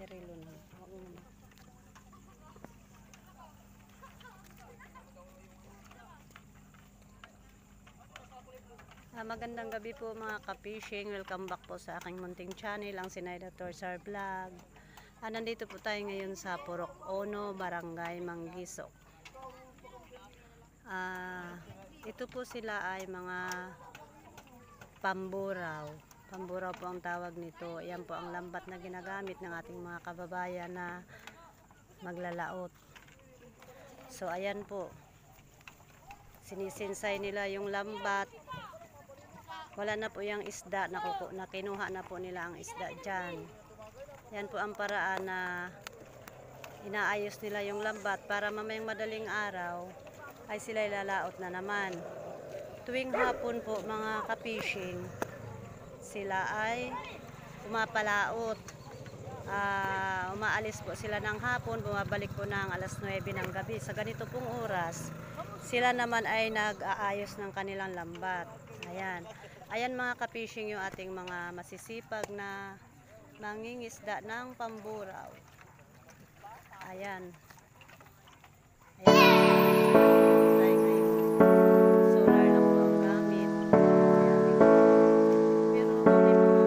Sterilo na. Oo naman. Magandang gabi po mga ka-fishing. Welcome back po sa aking munting channel, ang Sinaida Torsar Vlog. Nandito po tayo ngayon sa Purok Ono, Barangay Manggisok. Ito po sila ay mga pamburaw. Pamburaw po ang tawag nito. Ayan po ang lambat na ginagamit ng ating mga kababayan na maglalaot. So ayan po. Sinisinsay nila yung lambat. Wala na po yung isda na kinuha na po nila ang isda dyan. Yan po ang paraan na inaayos nila yung lambat para mamayang madaling araw ay sila ilalaot na naman. Tuwing hapon po mga ka-fishing, sila ay pumapalaot. Umaalis po sila ng hapon, bumabalik po ng alas 9 ng gabi. Sa ganito pong oras, sila naman ay nag-aayos ng kanilang lambat. Ayan. Ayan mga ka-fishing yung ating mga masisipag na mangingisda ng pamburaw. Ayan. Solar lang po ang gamit. Pero may mga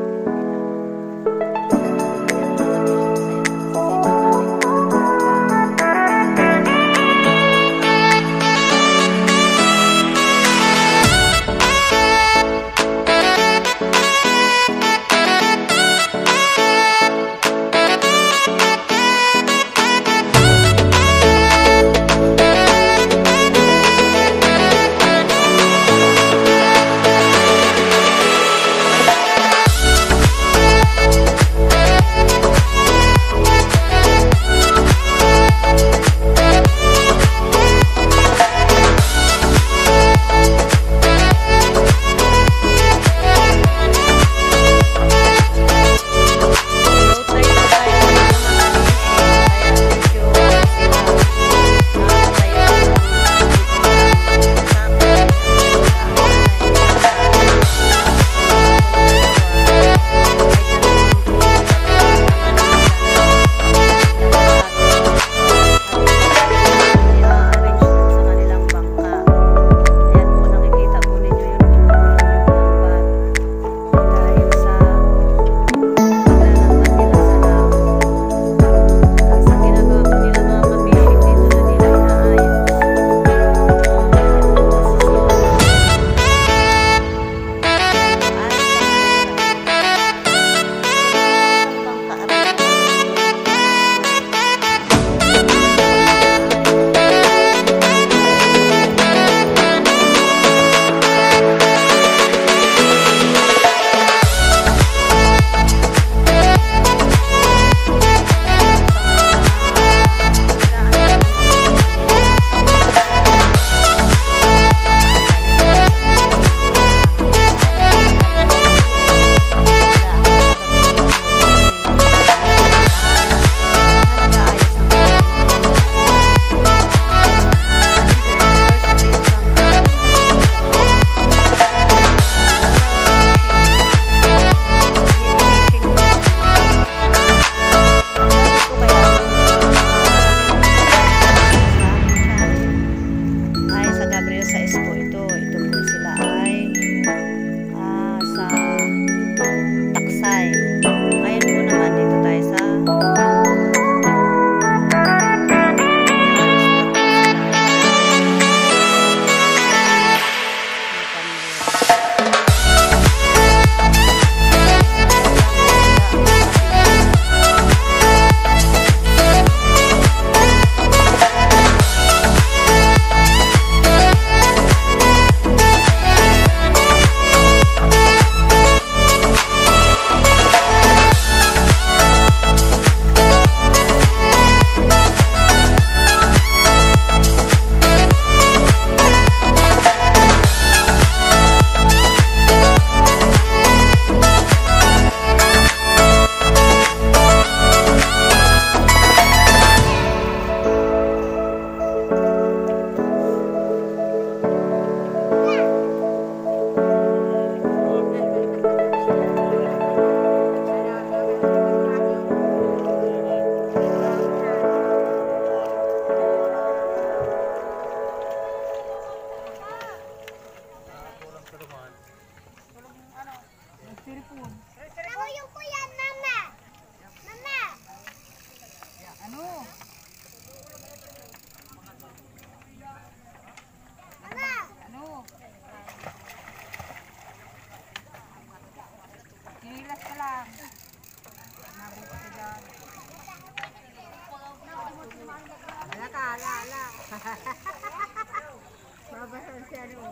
Babasa si ano.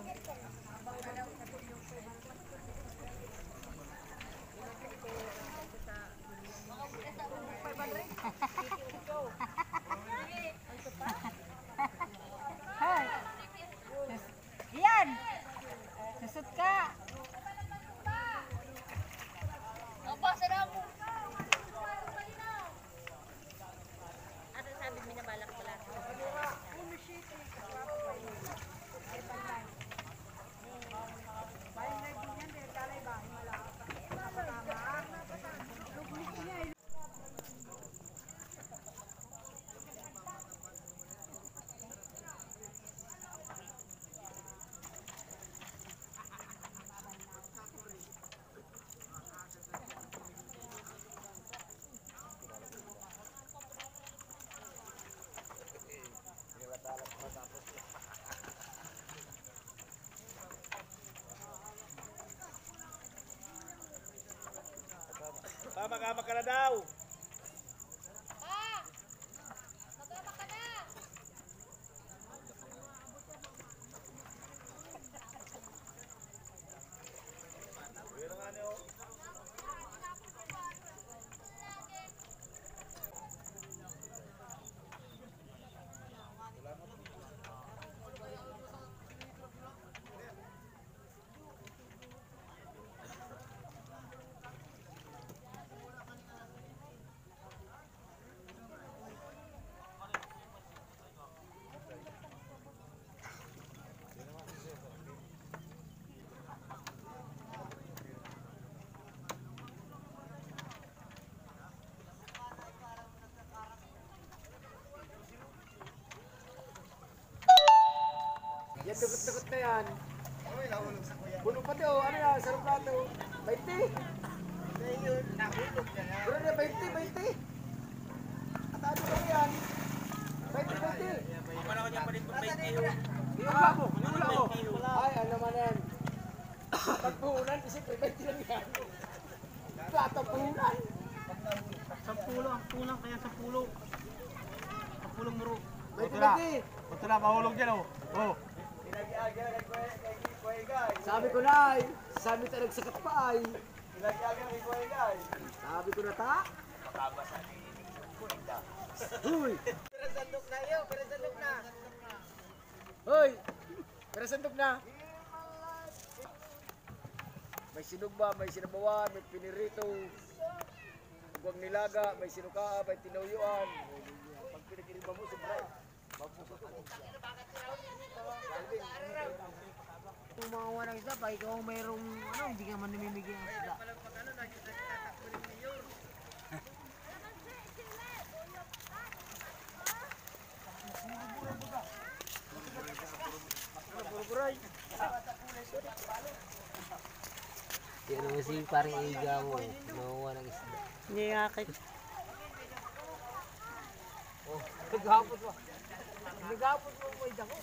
Hoy. Iyan. Susot ka. Opo, sarap. Ano sabi mo na balak pala? Magkama ka na daw. Yan, tukot-tukot na yan. Puno pa daw, ano yan, sarap na ito. 20. Bro na, 20. At ano ba yan? 20. Panahon niya pa rin po 20. Wala mo, wala mo. Ay, ano naman yan. Pagpuhunan, isipin, 20 lang yan. Platang puhunan. 10 ang pulang, kaya 10. 10 muro. 20. Ito na, mahulog dyan oh. Oh. Sabi ko na ay, sabi tayo nagsakat pa ay. Sabi ko na ta. Huy! Pero sandok na iyo, pero sandok na. Hoy! Pero sandok na. May sinugba, may sinabawan, may pinirito. Huwag nilaga, may sinukaa, may tinuyuan. Pag pinagiriba mo, sobra. Kung mga walang isda pa, ikaw mayroong ano, hindi ka man namimigay ng isda. Yan naman si parang iga mo, nakuha ng isda. Hindi nga kay... Nagapot mo. Nagapot mo ko idako.